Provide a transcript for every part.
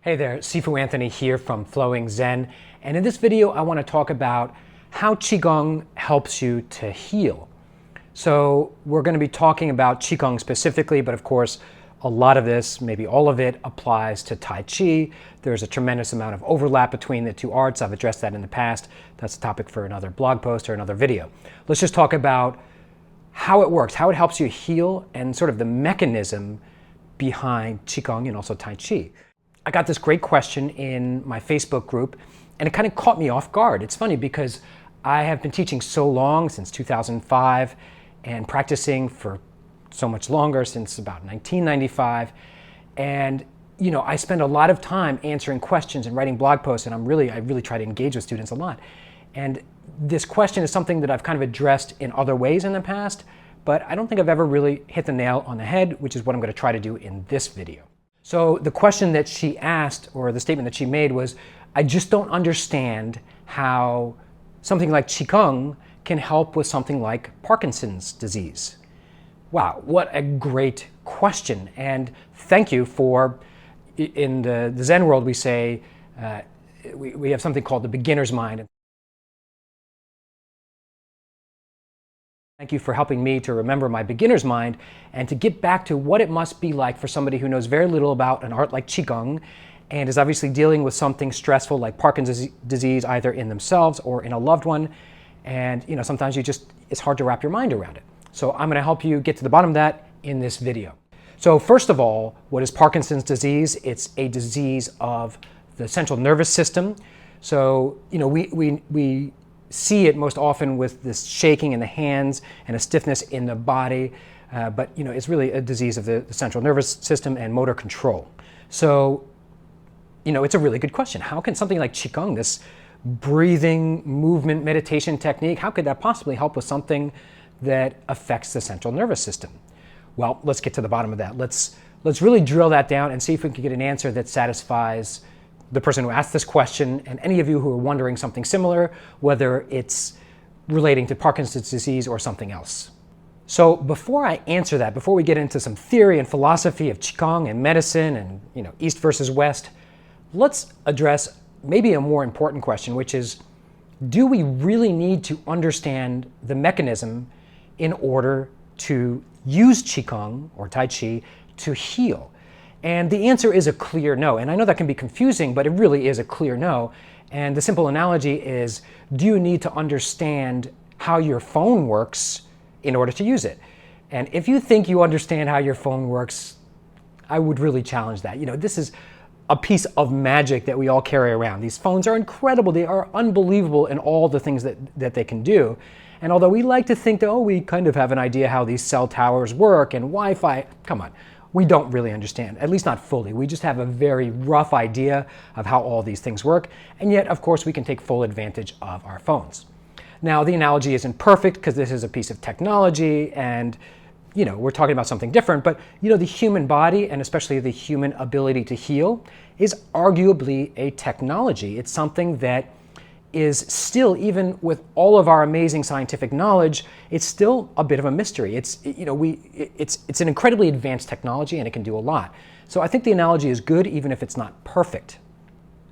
Hey there, Sifu Anthony here from Flowing Zen, and in this video I want to talk about how Qigong helps you to heal. So we're going to be talking about Qigong specifically, but of course a lot of this, maybe all of it, applies to Tai Chi. There's a tremendous amount of overlap between the two arts. I've addressed that in the past. That's a topic for another blog post or another video. Let's just talk about how it works, how it helps you heal, and sort of the mechanism behind Qigong and also Tai Chi. I got this great question in my Facebook group, and it kind of caught me off guard. It's funny because I have been teaching so long, since 2005, and practicing for so much longer, since about 1995. And I spend a lot of time answering questions and writing blog posts, and I really try to engage with students a lot. And this question is something that I've kind of addressed in other ways in the past, but I don't think I've ever really hit the nail on the head, which is what I'm going to try to do in this video. So the question that she asked, or the statement that she made, was, I just don't understand how something like Qigong can help with something like Parkinson's disease. Wow, what a great question. And thank you for, in the Zen world, we say, we have something called the beginner's mind. Thank you for helping me to remember my beginner's mind and to get back to what it must be like for somebody who knows very little about an art like Qigong and is obviously dealing with something stressful like Parkinson's disease, either in themselves or in a loved one. And sometimes it's hard to wrap your mind around it. So I'm going to help you get to the bottom of that in this video. So first of all, what is Parkinson's disease? It's a disease of the central nervous system. So we see it most often with this shaking in the hands and a stiffness in the body, but it's really a disease of the central nervous system and motor control. So it's a really good question. How can something like Qigong, this breathing movement meditation technique, how could that possibly help with something that affects the central nervous system? Well, let's get to the bottom of that. Let's really drill that down and see if we can get an answer that satisfies the person who asked this question, and any of you who are wondering something similar, whether it's relating to Parkinson's disease or something else. So before I answer that, before we get into some theory and philosophy of Qigong and medicine and East versus West, let's address maybe a more important question, which is, do we really need to understand the mechanism in order to use Qigong or Tai Chi to heal? And the answer is a clear no. And I know that can be confusing, but it really is a clear no. And the simple analogy is, do you need to understand how your phone works in order to use it? And if you think you understand how your phone works, I would really challenge that. This is a piece of magic that we all carry around. These phones are incredible. They are unbelievable in all the things that they can do. And although we like to think that, we kind of have an idea how these cell towers work and Wi-Fi, come on. We don't really understand, at least not fully. We just have a very rough idea of how all these things work, and yet, of course, we can take full advantage of our phones. Now, the analogy isn't perfect because this is a piece of technology, and we're talking about something different, but the human body, and especially the human ability to heal, is arguably a technology. It's something that is still, even with all of our amazing scientific knowledge, it's still a bit of a mystery. It's an incredibly advanced technology, and it can do a lot. So I think the analogy is good, even if it's not perfect.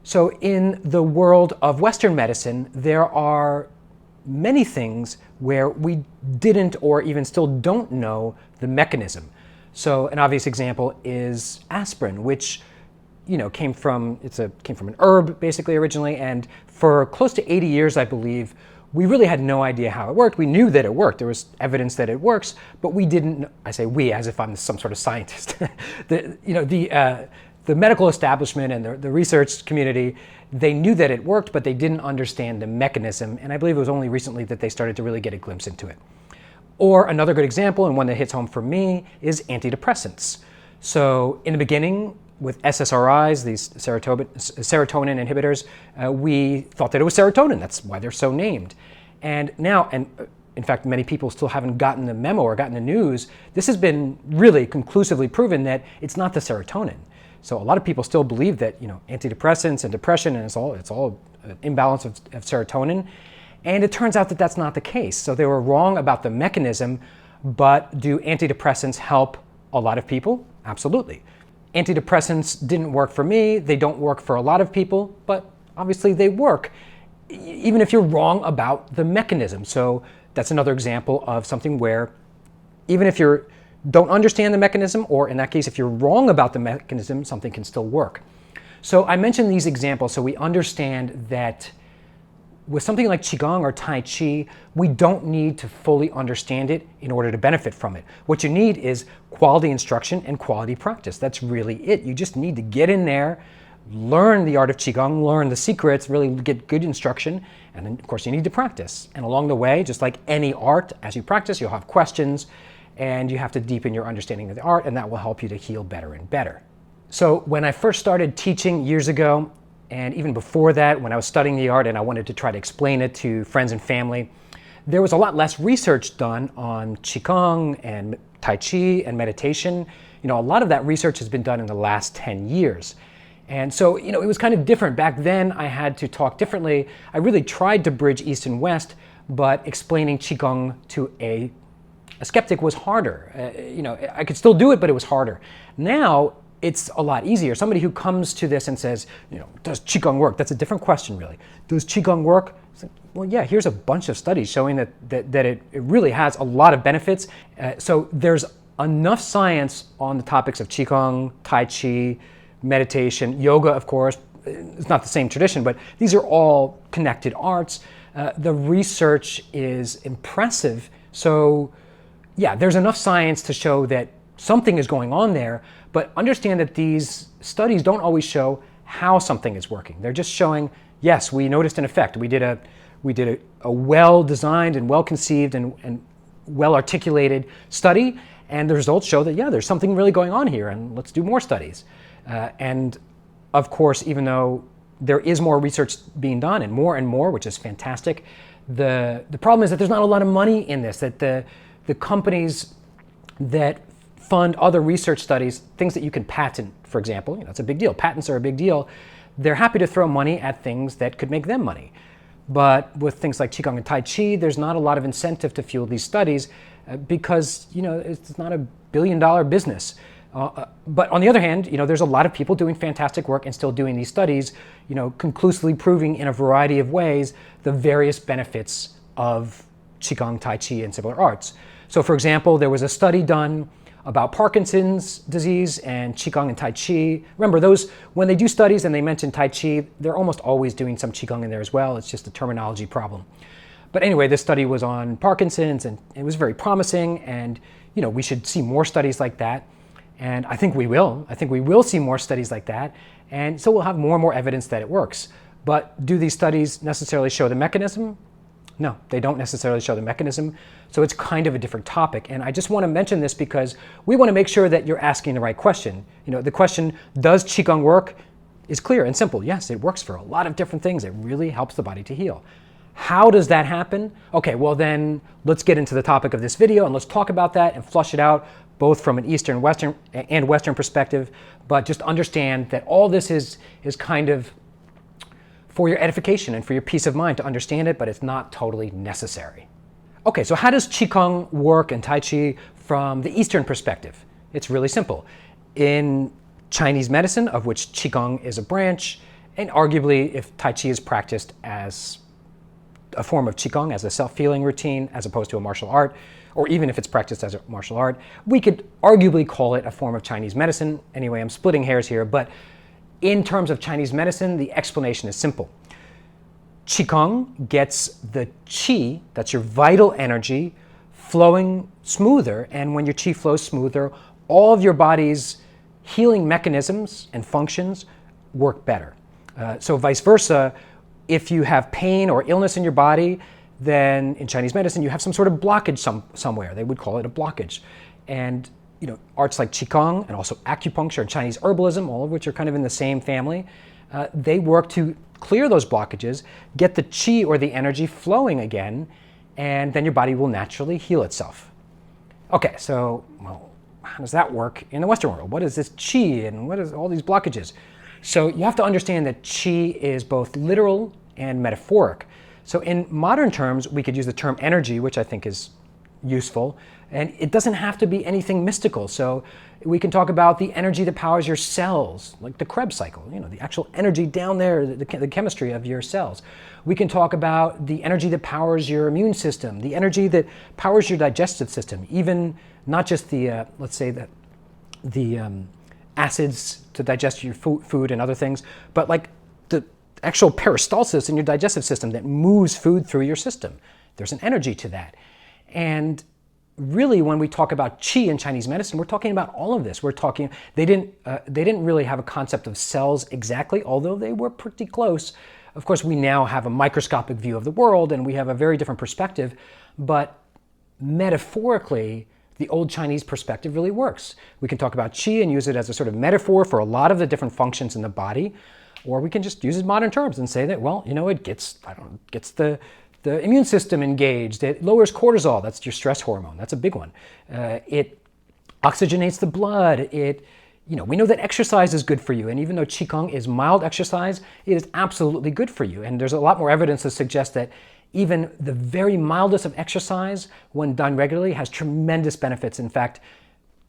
So in the world of Western medicine, there are many things where we didn't or even still don't know the mechanism. So an obvious example is aspirin, which came from an herb basically originally, and for close to 80 years, I believe, we really had no idea how it worked. We knew that it worked. There was evidence that it works, but we didn't. I say we as if I'm some sort of scientist. The medical establishment and the research community, they knew that it worked, but they didn't understand the mechanism. And I believe it was only recently that they started to really get a glimpse into it. Or another good example, and one that hits home for me, is antidepressants. So in the beginning, with SSRIs, these serotonin inhibitors, we thought that it was serotonin. That's why they're so named. And now, in fact, many people still haven't gotten the memo or gotten the news. This has been really conclusively proven that it's not the serotonin. So a lot of people still believe that antidepressants and depression, and it's all an imbalance of serotonin. And it turns out that that's not the case. So they were wrong about the mechanism, but do antidepressants help a lot of people? Absolutely. Antidepressants didn't work for me. They don't work for a lot of people, but obviously they work, even if you're wrong about the mechanism. So that's another example of something where even if you don't understand the mechanism, or in that case, if you're wrong about the mechanism, something can still work. So I mentioned these examples so we understand that with something like Qigong or Tai Chi, we don't need to fully understand it in order to benefit from it. What you need is quality instruction and quality practice. That's really it. You just need to get in there, learn the art of Qigong, learn the secrets, really get good instruction, and then of course you need to practice. And along the way, just like any art, as you practice, you'll have questions, and you have to deepen your understanding of the art, and that will help you to heal better and better. So when I first started teaching years ago, and even before that, when I was studying the art and I wanted to try to explain it to friends and family, there was a lot less research done on Qigong and Tai Chi and meditation. A lot of that research has been done in the last 10 years. And so, it was kind of different. Back then, I had to talk differently. I really tried to bridge East and West, but explaining Qigong to a skeptic was harder. I could still do it, but it was harder. Now, it's a lot easier. Somebody who comes to this and says, does Qigong work? That's a different question, really. Does Qigong work? Well, yeah, here's a bunch of studies showing that it really has a lot of benefits. So there's enough science on the topics of Qigong, Tai Chi, meditation, yoga, of course. It's not the same tradition, but these are all connected arts. The research is impressive. So yeah, there's enough science to show that something is going on there, but understand that these studies don't always show how something is working. They're just showing, yes, we noticed an effect. We did a well-designed and well-conceived and well-articulated study, and the results show that, yeah, there's something really going on here, and let's do more studies. And of course, even though there is more research being done and more, which is fantastic, the problem is that there's not a lot of money in this, that the companies that fund other research studies, things that you can patent, for example, it's a big deal. Patents are a big deal. They're happy to throw money at things that could make them money. But with things like Qigong and Tai Chi, there's not a lot of incentive to fuel these studies because, it's not a billion-dollar business. But on the other hand, there's a lot of people doing fantastic work and still doing these studies, conclusively proving in a variety of ways the various benefits of Qigong, Tai Chi, and similar arts. So for example, there was a study done about Parkinson's disease and Qigong and Tai Chi. Remember, when they do studies and they mention Tai Chi, they're almost always doing some Qigong in there as well. It's just a terminology problem. But anyway, this study was on Parkinson's, and it was very promising, and we should see more studies like that. And I think we will. I think we will see more studies like that. And so we'll have more and more evidence that it works. But do these studies necessarily show the mechanism? No, they don't necessarily show the mechanism. So it's kind of a different topic. And I just want to mention this because we want to make sure that you're asking the right question. The question, does Qigong work, is clear and simple. Yes, it works for a lot of different things. It really helps the body to heal. How does that happen? Okay, well then let's get into the topic of this video and let's talk about that and flush it out, both from an Eastern, Western perspective. But just understand that all this is kind of for your edification and for your peace of mind to understand it, but it's not totally necessary. Okay, so how does Qigong work and Tai Chi from the Eastern perspective? It's really simple. In Chinese medicine, of which Qigong is a branch, and arguably if Tai Chi is practiced as a form of Qigong, as a self-healing routine, as opposed to a martial art, or even if it's practiced as a martial art, we could arguably call it a form of Chinese medicine. Anyway, I'm splitting hairs here, but in terms of Chinese medicine, the explanation is simple. Qigong gets the qi, that's your vital energy, flowing smoother, and when your qi flows smoother, all of your body's healing mechanisms and functions work better. So vice versa, if you have pain or illness in your body, then in Chinese medicine you have some sort of blockage somewhere. They would call it a blockage. And arts like Qigong and also acupuncture and Chinese herbalism, all of which are kind of in the same family, they work to clear those blockages, get the qi or the energy flowing again, and then your body will naturally heal itself. Okay, so how does that work in the Western world? What is this qi and what is all these blockages? So you have to understand that qi is both literal and metaphoric. So in modern terms, we could use the term energy, which I think is useful. And it doesn't have to be anything mystical. So we can talk about the energy that powers your cells, like the Krebs cycle, the actual energy down there, the chemistry of your cells. We can talk about the energy that powers your immune system, the energy that powers your digestive system, even not just the, let's say, the acids to digest your food and other things, but like the actual peristalsis in your digestive system that moves food through your system. There's an energy to that. And really, when we talk about qi in Chinese medicine, we're talking about all of this. We're talking, they didn't really have a concept of cells exactly, although they were pretty close. Of course, we now have a microscopic view of the world and we have a very different perspective, but metaphorically, the old Chinese perspective really works. We can talk about qi and use it as a sort of metaphor for a lot of the different functions in the body, or we can just use it in modern terms and say that, well, it gets the immune system engaged. It lowers cortisol. That's your stress hormone. That's a big one. It oxygenates the blood. We know that exercise is good for you. And even though Qigong is mild exercise, it is absolutely good for you. And there's a lot more evidence to suggest that even the very mildest of exercise, when done regularly, has tremendous benefits. In fact,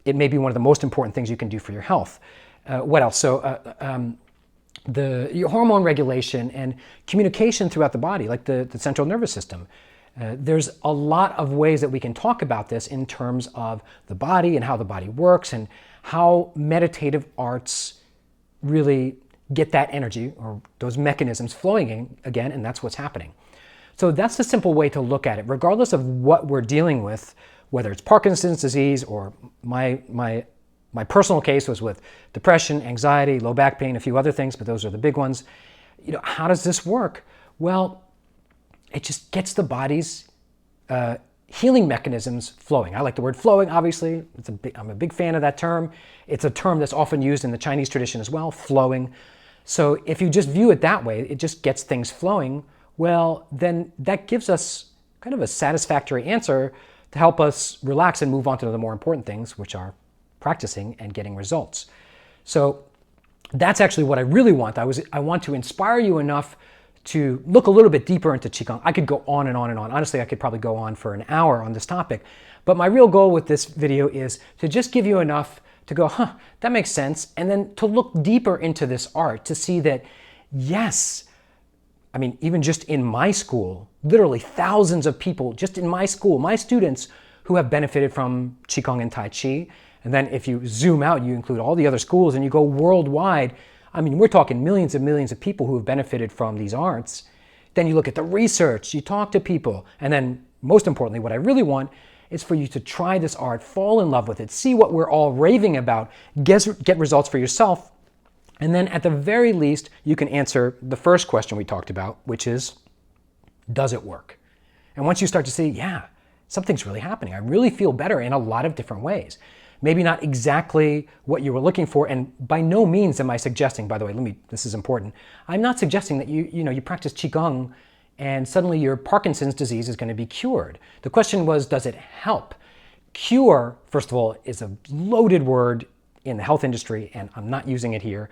it may be one of the most important things you can do for your health. What else? So your hormone regulation and communication throughout the body, like the central nervous system. There's a lot of ways that we can talk about this in terms of the body and how the body works and how meditative arts really get that energy or those mechanisms flowing again, and that's what's happening. So that's the simple way to look at it, regardless of what we're dealing with, whether it's Parkinson's disease or my personal case was with depression, anxiety, low back pain, a few other things, but those are the big ones. How does this work? Well, it just gets the body's healing mechanisms flowing. I like the word flowing, obviously. I'm a big fan of that term. It's a term that's often used in the Chinese tradition as well, flowing. So if you just view it that way, it just gets things flowing, well, then that gives us kind of a satisfactory answer to help us relax and move on to the more important things, which are practicing and getting results. So that's actually what I really want. I want to inspire you enough to look a little bit deeper into Qigong. I could go on and on and on. Honestly, I could probably go on for an hour on this topic. But my real goal with this video is to just give you enough to go, that makes sense. And then to look deeper into this art to see that, yes, even just in my school, literally thousands of people just in my school, my students who have benefited from Qigong and Tai Chi. And then if you zoom out, you include all the other schools and you go worldwide, we're talking millions and millions of people who have benefited from these arts. Then you look at the research, you talk to people, and then most importantly, what I really want is for you to try this art, fall in love with it, see what we're all raving about, get results for yourself, and then at the very least, you can answer the first question we talked about, which is, does it work? And once you start to see, yeah, something's really happening. I really feel better in a lot of different ways. Maybe not exactly what you were looking for, and by no means am I suggesting, by the way, this is important, I'm not suggesting that you practice Qigong and suddenly your Parkinson's disease is going to be cured. The question was, does it help? Cure, first of all, is a loaded word in the health industry, and I'm not using it here,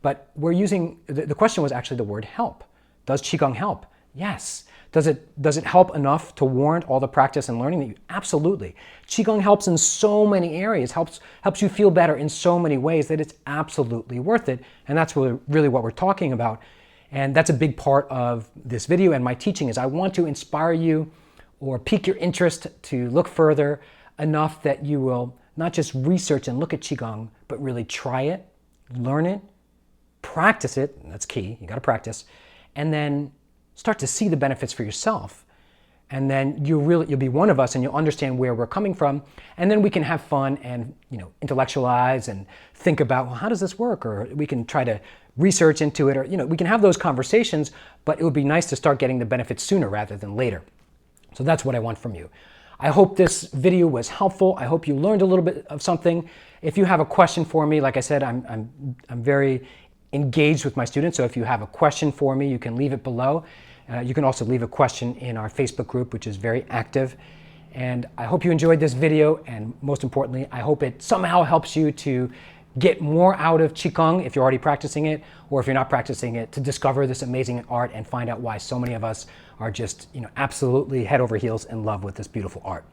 but the question was actually the word help. Does Qigong help? Yes. Does it help enough to warrant all the practice and learning? Absolutely. Qigong helps in so many areas, helps you feel better in so many ways that it's absolutely worth it. And that's really what we're talking about. And that's a big part of this video and my teaching is I want to inspire you or pique your interest to look further enough that you will not just research and look at Qigong, but really try it, learn it, practice it. That's key. You got to practice. And then start to see the benefits for yourself. And then you'll be one of us and you'll understand where we're coming from. And then we can have fun and intellectualize and think about, well, how does this work? Or we can try to research into it, or we can have those conversations, but it would be nice to start getting the benefits sooner rather than later. So that's what I want from you. I hope this video was helpful. I hope you learned a little bit of something. If you have a question for me, like I said, I'm very engaged with my students. So if you have a question for me, you can leave it below. You can also leave a question in our Facebook group, which is very active. And I hope you enjoyed this video. And most importantly, I hope it somehow helps you to get more out of Qigong if you're already practicing it, or if you're not practicing it, to discover this amazing art and find out why so many of us are just absolutely head over heels in love with this beautiful art.